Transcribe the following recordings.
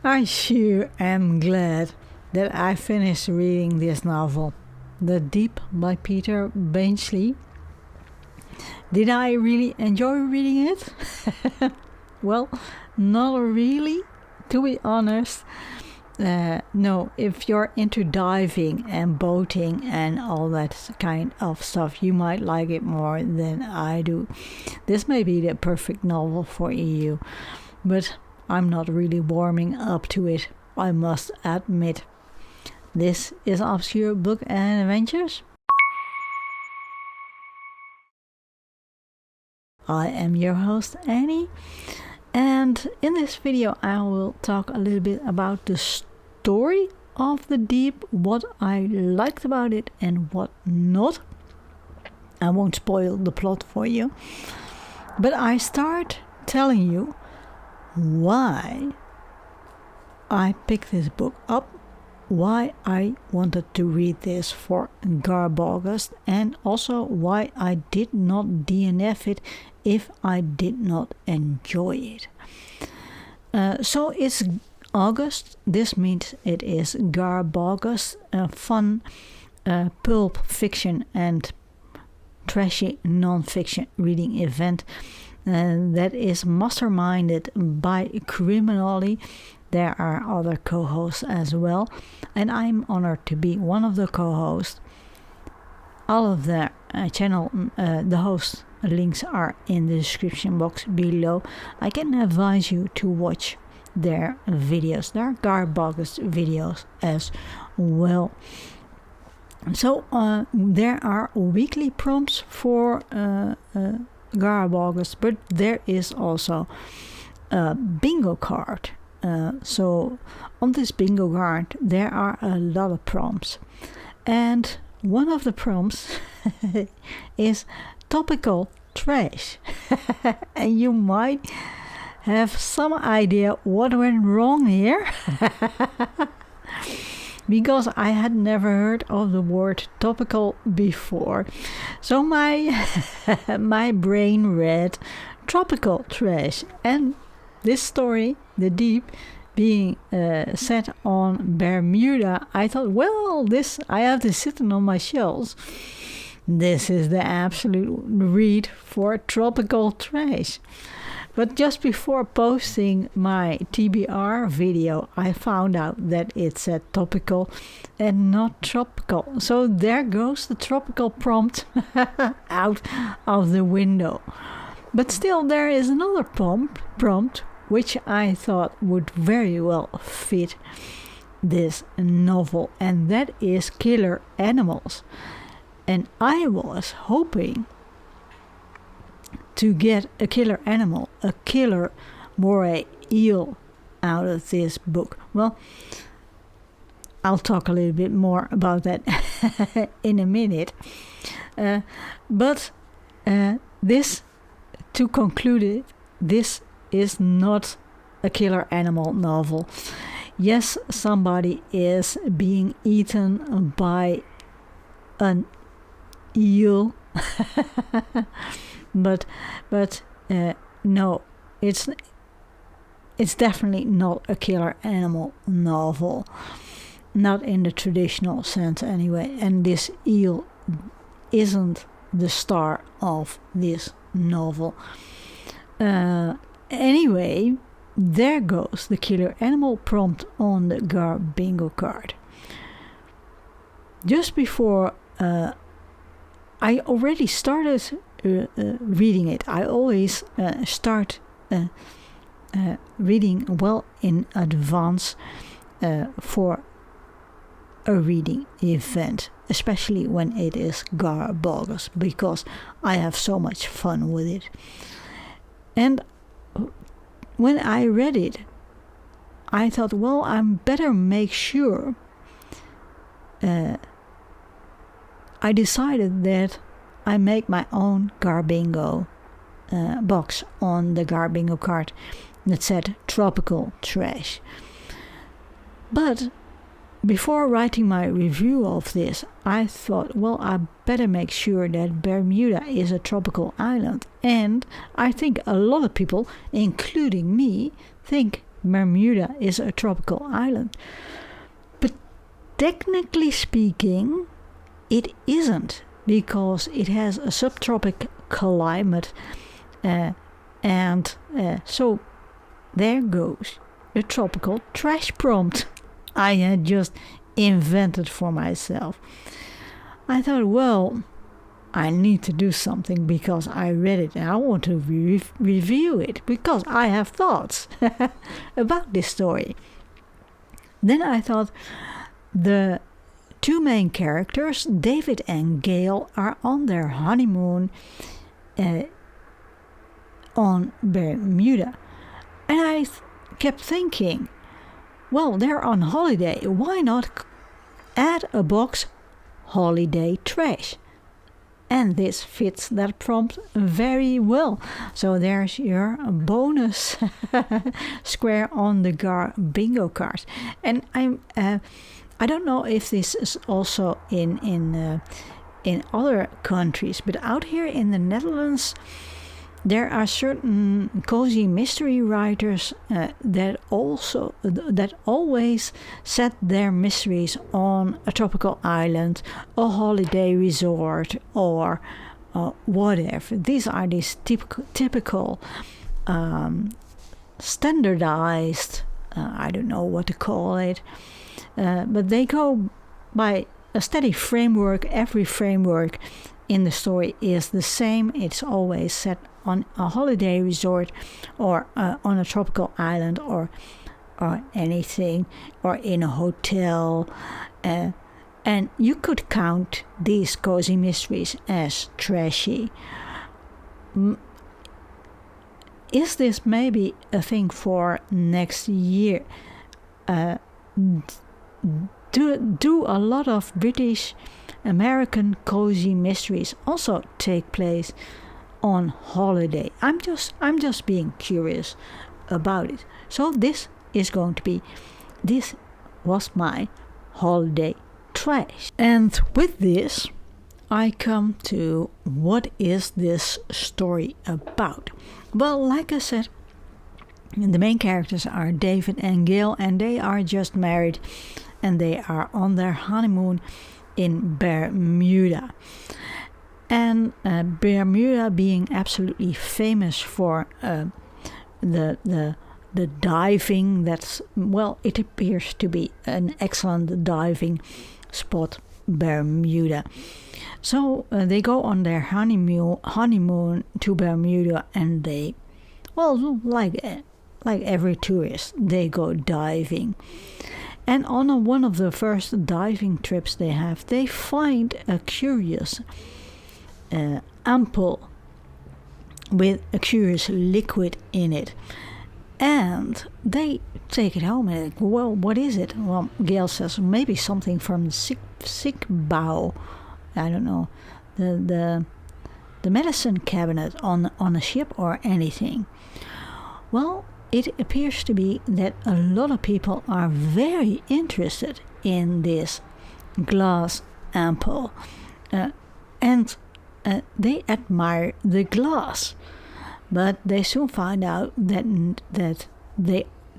I sure am glad that I finished reading this novel, The Deep by Peter Benchley. Did I really enjoy reading it? Well, not really, to be honest. No, if you're into diving and boating and all that kind of stuff, you might like it more than I do. This may be the perfect novel for you, but I'm not really warming up to it, I must admit. This is Obscure Book and Adventures. I am your host, Annie, and in this video I will talk a little bit about the story of The Deep, what I liked about it and what not. I won't spoil the plot for you, but I start telling you why I picked this book up, why I wanted to read this for GarbAugust, and also why I did not DNF it if I did not enjoy it. So it's August. This means it is GarbAugust, a fun pulp fiction and trashy non-fiction reading event that is masterminded by Criminally. There are other co-hosts as well, and I'm honored to be one of the co-hosts. All of the channel, the host links are in the description box below. I can advise you to watch their videos. There are GarbAugust videos as well. So there are weekly prompts for GarbAugust, but there is also a bingo card. So on this bingo card there are a lot of prompts, and one of the prompts is topical trash. And you might have some idea what went wrong here. Because I had never heard of the word topical before. So my brain read tropical trash, and this story, The Deep, being set on Bermuda, I thought, well, I have this sitting on my shelves. This is the absolute read for tropical trash. But just before posting my TBR video, I found out that it said topical and not tropical. So there goes the tropical prompt out of the window. But still, there is another prompt which I thought would very well fit this novel, and that is killer animals. And I was hoping to get a killer animal, a killer moray eel out of this book. Well, I'll talk a little bit more about that in a minute. But this, to conclude it, this is not a killer animal novel. Yes, somebody is being eaten by an eel, but no, it's definitely not a killer animal novel, not in the traditional sense anyway. And this eel isn't the star of this novel. Anyway, there goes the killer animal prompt on the Garbingo card. Just before I already started reading it. I always start reading well in advance for a reading event, especially when it is GarbAugust, because I have so much fun with it. And when I read it, I thought, well, I better make sure. I decided that I make my own Garbingo box on the Garbingo card that said tropical trash. But before writing my review of this, I thought, well, I better make sure that Bermuda is a tropical island. And I think a lot of people, including me, think Bermuda is a tropical island. But technically speaking, it isn't, because it has a subtropic climate, and so there goes a tropical trash prompt I had just invented for myself. I thought, well, I need to do something because I read it and I want to review it because I have thoughts about this story. Then I thought, the two main characters, David and Gail, are on their honeymoon on Bermuda. And I kept thinking, well, they're on holiday. Why not add a box holiday trash? And this fits that prompt very well. So there's your bonus square on the Garbingo card. And I don't know if this is also in other countries, but out here in the Netherlands, there are certain cozy mystery writers that always set their mysteries on a tropical island, a holiday resort, or whatever. These are these typical standardized, I don't know what to call it, but they go by a steady framework. Every framework in the story is the same. It's always set on a holiday resort, or on a tropical island, or anything, or in a hotel, and you could count these cozy mysteries as trashy. Is this maybe a thing for next year? Do a lot of British American cozy mysteries also take place on holiday? I'm just being curious about it. So this was my holiday trash. And with this, I come to, what is this story about? Well, like I said, the main characters are David and Gail, and they are just married, and they are on their honeymoon in Bermuda. And Bermuda being absolutely famous for the diving, it appears to be an excellent diving spot, Bermuda. So they go on their honeymoon to Bermuda, and they, like every tourist, they go diving. And on one of the first diving trips they have, they find a curious ampoule with a curious liquid in it. And they take it home and like, well, what is it? Well, Gail says, maybe something from the sick bow. I don't know. The medicine cabinet on a ship or anything. Well, it appears to be that a lot of people are very interested in this glass ampoule. And they admire the glass. But they soon find out that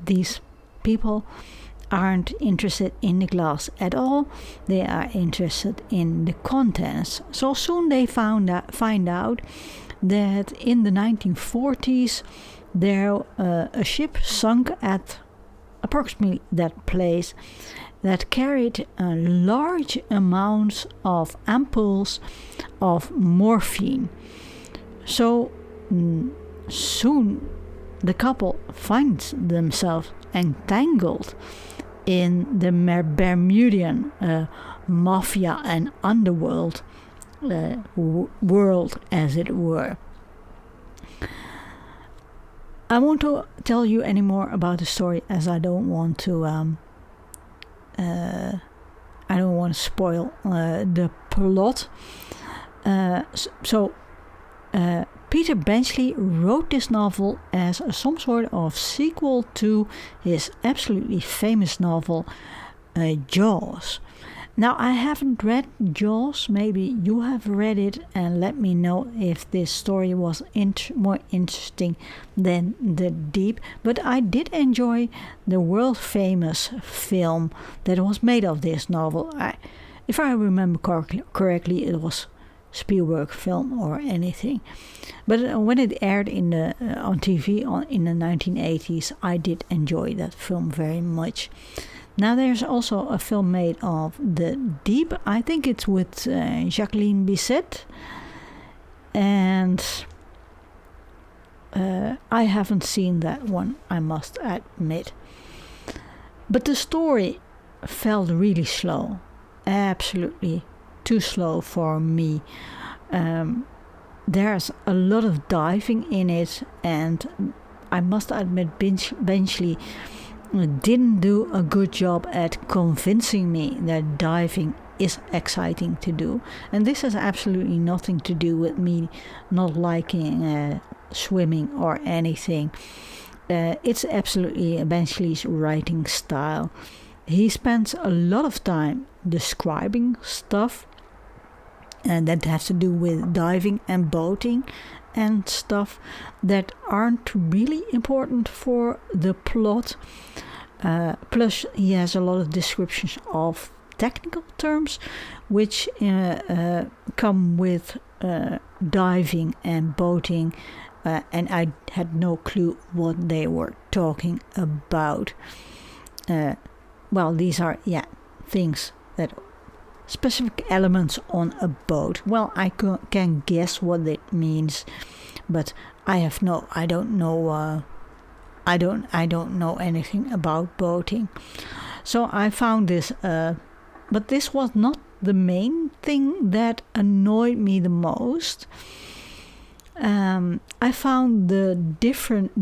these people aren't interested in the glass at all. They are interested in the contents. So soon they find out that in the 1940s there a ship sunk at approximately that place that carried large amounts of ampoules of morphine. So soon the couple finds themselves entangled in the Bermudian mafia and underworld world, as it were. I won't tell you any more about the story, as I don't want to spoil the plot. Peter Benchley wrote this novel as some sort of sequel to his absolutely famous novel Jaws. Now, I haven't read Jaws. Maybe you have read it, and let me know if this story was more interesting than The Deep. But I did enjoy the world-famous film that was made of this novel. If I remember correctly, it was Spielberg film or anything. But when it aired on TV in the 1980s, I did enjoy that film very much. Now there's also a film made of The Deep. I think it's with Jacqueline Bisset. And I haven't seen that one, I must admit. But the story felt really slow. Absolutely too slow for me. There's a lot of diving in it, and I must admit Benchley didn't do a good job at convincing me that diving is exciting to do. And this has absolutely nothing to do with me not liking swimming or anything. It's absolutely Benchley's writing style. He spends a lot of time describing stuff, and that has to do with diving and boating and stuff that aren't really important for the plot. Plus, he has a lot of descriptions of technical terms which come with diving and boating, and I had no clue what they were talking about. Well, these are things that specific elements on a boat. Well, I can guess what it means, but I don't know anything about boating. So I found this, but this was not the main thing that annoyed me the most. I found the different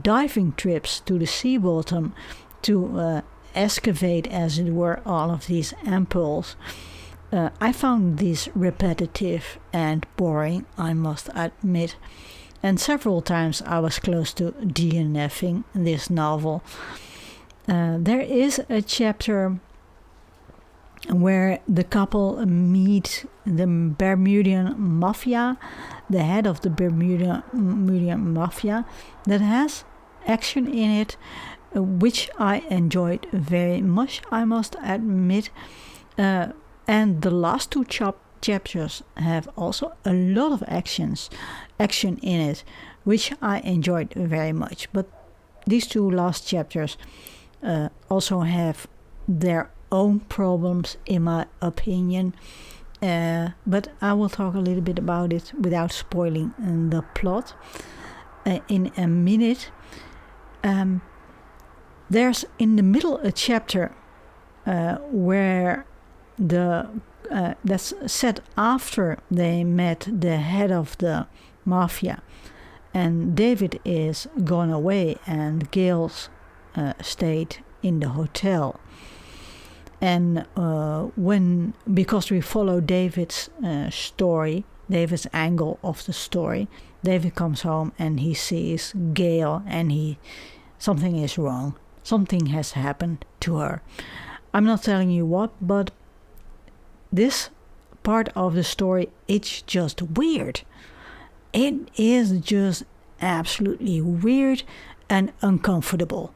diving trips to the sea bottom to excavate, as it were, all of these ampoules. I found this repetitive and boring, I must admit. And several times I was close to DNFing this novel. There is a chapter where the couple meet the Bermudian Mafia, the head of the Bermudian Mafia, that has action in it, which I enjoyed very much, I must admit. And the last two chapters have also a lot of action in it, which I enjoyed very much. But these two last chapters also have their own problems, in my opinion. But I will talk a little bit about it without spoiling the plot in a minute. There's in the middle a chapter where that's set after they met the head of the mafia, and David is gone away and Gail's stayed in the hotel. And because we follow David's story, David's angle of the story, David comes home and he sees Gail, and something is wrong. Something has happened to her. I'm not telling you what, but this part of the story, it's just weird. It is just absolutely weird and uncomfortable.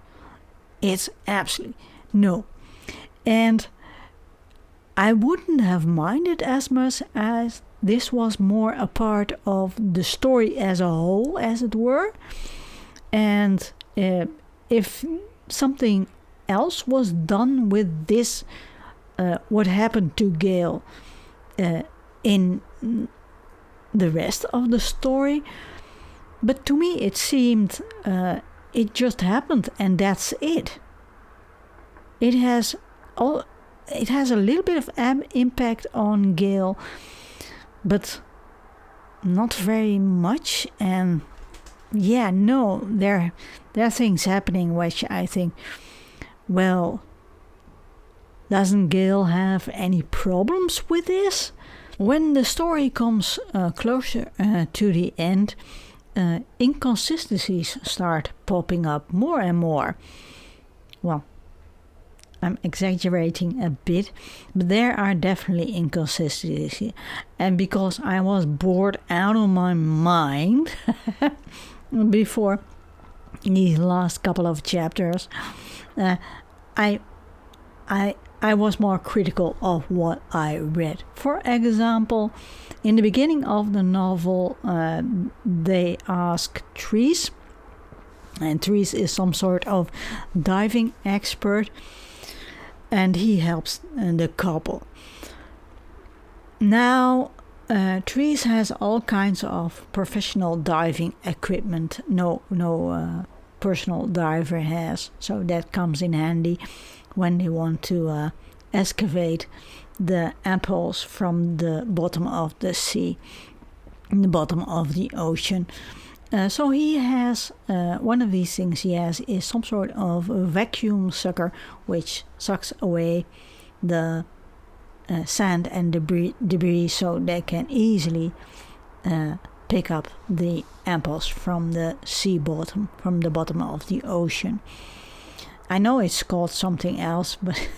It's absolutely no. And I wouldn't have minded as much as this was more a part of the story as a whole, as it were. And if something else was done with this, what happened to Gail in the rest of the story. But to me it seemed it just happened and that's it. It has a little bit of impact on Gail, but not very much. And there are things happening which I think, well, doesn't Gail have any problems with this? When the story comes closer to the end, inconsistencies start popping up more and more. Well, I'm exaggerating a bit, but there are definitely inconsistencies. And because I was bored out of my mind before these last couple of chapters, I was more critical of what I read. For example, in the beginning of the novel, they ask Trees, and Trees is some sort of diving expert, and he helps the couple. Now, Trees has all kinds of professional diving equipment. No personal diver has, so that comes in handy when they want to excavate the apples from the bottom of the sea, the bottom of the ocean. So he has, one of these things he has is some sort of a vacuum sucker which sucks away the sand and debris so they can easily pick up the apples from the sea bottom, from the bottom of the ocean. I know it's called something else, but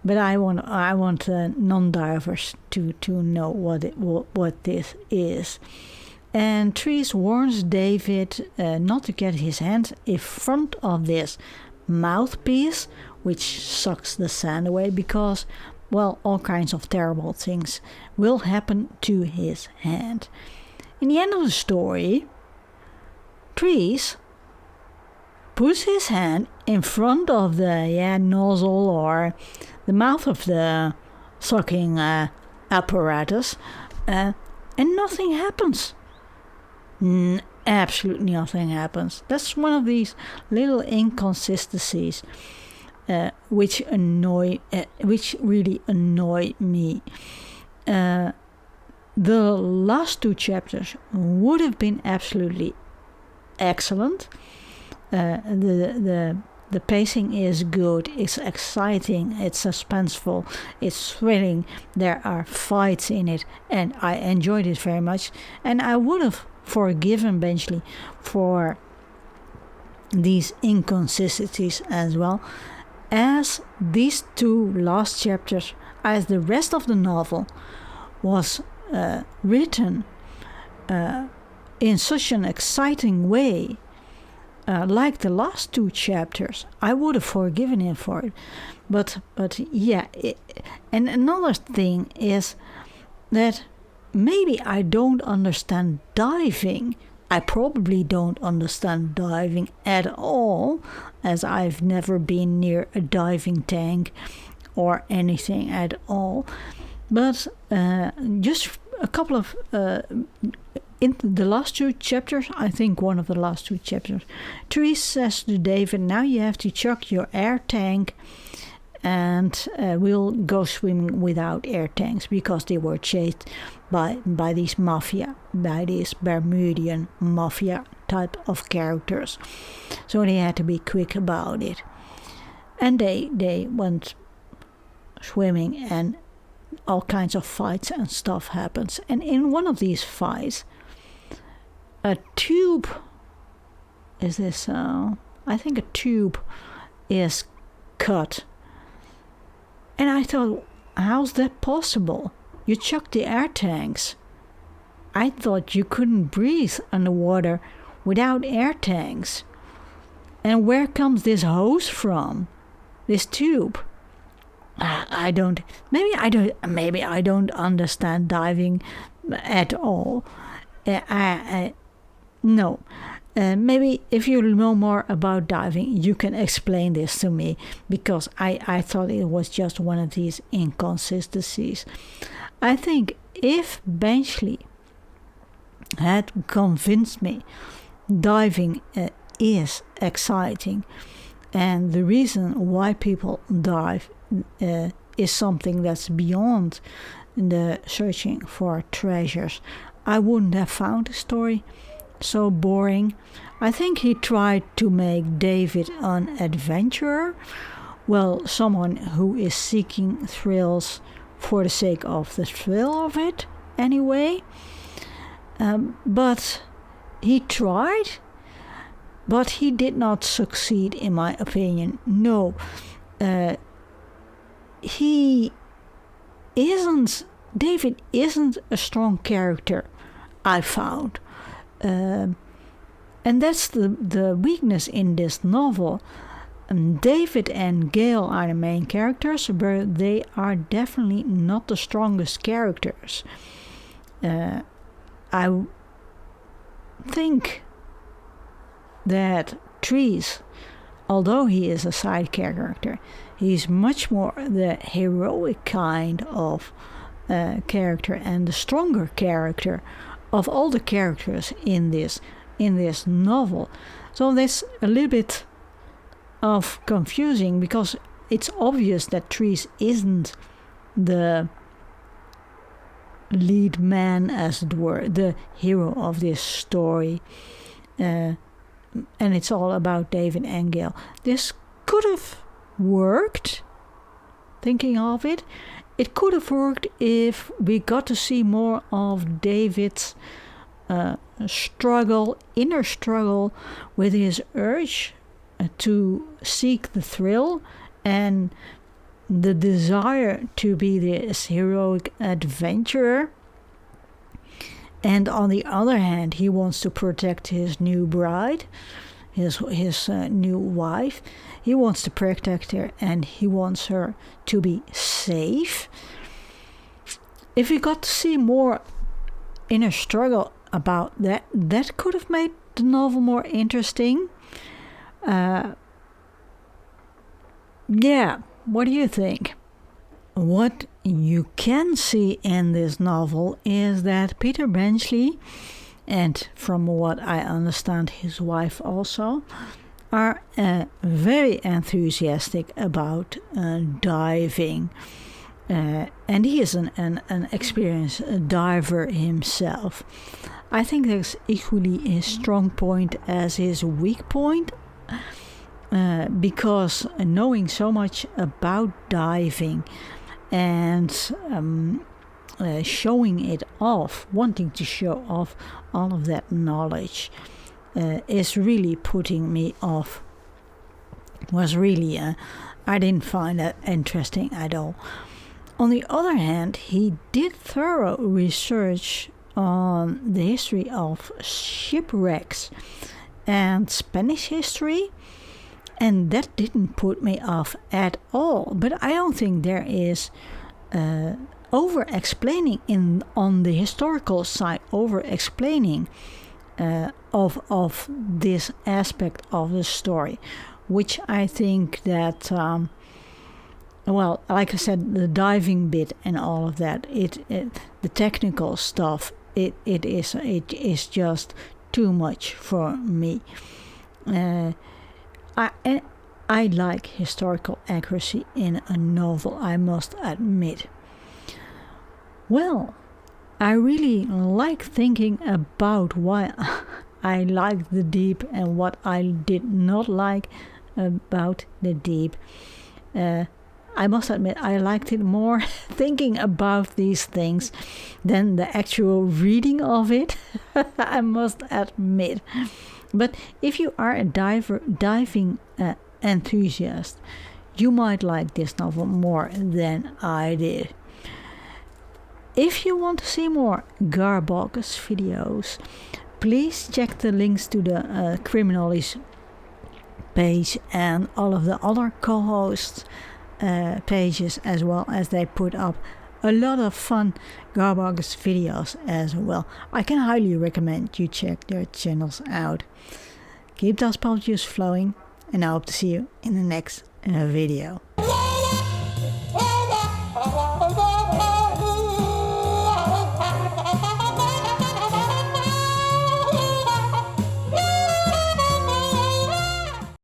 but I want non-divers to know what this is. And Trees warns David not to get his hands in front of this mouthpiece, which sucks the sand away, because, well, all kinds of terrible things will happen to his hand. In the end of the story, Trees puts his hand in front of the nozzle or the mouth of the sucking apparatus, and nothing happens. Absolutely nothing happens. That's one of these little inconsistencies which really annoy me. The last two chapters would have been absolutely excellent. The pacing is good, it's exciting, it's suspenseful, it's thrilling, there are fights in it, and I enjoyed it very much. And I would have forgiven Benchley for these inconsistencies as well, as these two last chapters, as the rest of the novel was written in such an exciting way. Like the last two chapters, I would have forgiven him for it. But yeah, and another thing is that maybe I don't understand diving. I probably don't understand diving at all, as I've never been near a diving tank or anything at all. But just a couple of in the last two chapters, I think one of the last two chapters, Trees says to David, now you have to chuck your air tank and we'll go swimming without air tanks, because they were chased by these mafia, by these Bermudian mafia type of characters. So they had to be quick about it. And they went swimming, and all kinds of fights and stuff happens. And in one of these fights, a tube is this, I think a tube is cut. And I thought, how's that possible? You chucked the air tanks. I thought you couldn't breathe underwater without air tanks. And where comes this hose from? This tube? Maybe I don't understand diving at all. No. Maybe if you know more about diving, you can explain this to me, because I thought it was just one of these inconsistencies. I think if Benchley had convinced me diving is exciting, and the reason why people dive is something that's beyond the searching for treasures, I wouldn't have found the story so boring. I think he tried to make David an adventurer, well, someone who is seeking thrills for the sake of the thrill of it anyway. But he tried, but he did not succeed, in my opinion. No, David isn't a strong character, I found. And that's the weakness in this novel. David and Gail are the main characters, but they are definitely not the strongest characters. I think that Trees, although he is a side character, he's much more the heroic kind of character and the stronger character of all the characters in this novel. So that's a little bit of confusing, because it's obvious that Trees isn't the lead man, as it were, the hero of this story, and it's all about David and Gail. This could have worked, thinking of it. It could have worked if we got to see more of David's inner struggle with his urge to seek the thrill and the desire to be this heroic adventurer. And on the other hand, he wants to protect his new bride, his new wife. He wants to protect her and he wants her to be safe. If we got to see more inner struggle about that, that could have made the novel more interesting. Yeah, what do you think? What you can see in this novel is that Peter Benchley, and from what I understand his wife also, are very enthusiastic about diving. And he is an experienced diver himself. I think that's equally his strong point as his weak point, because knowing so much about diving and showing it off, wanting to show off all of that knowledge, is really putting me off. Was really, I didn't find that interesting at all. On the other hand, he did thorough research on the history of shipwrecks and Spanish history, and that didn't put me off at all. But I don't think there is over-explaining on the historical side, over-explaining of this aspect of the story, which I think that, well, like I said, the diving bit and all of that, the technical stuff, it is just too much for me. I like historical accuracy in a novel, I must admit. Well, I really like thinking about why I liked The Deep and what I did not like about The Deep. I must admit I liked it more thinking about these things than the actual reading of it. I must admit. But if you are a diving enthusiast, you might like this novel more than I did. If you want to see more GarbAugust videos, please check the links to the Criminalist page and all of the other co-hosts pages as well, as they put up a lot of fun GarbAugust videos as well. I can highly recommend you check their channels out. Keep those pulp juice flowing, and I hope to see you in the next video.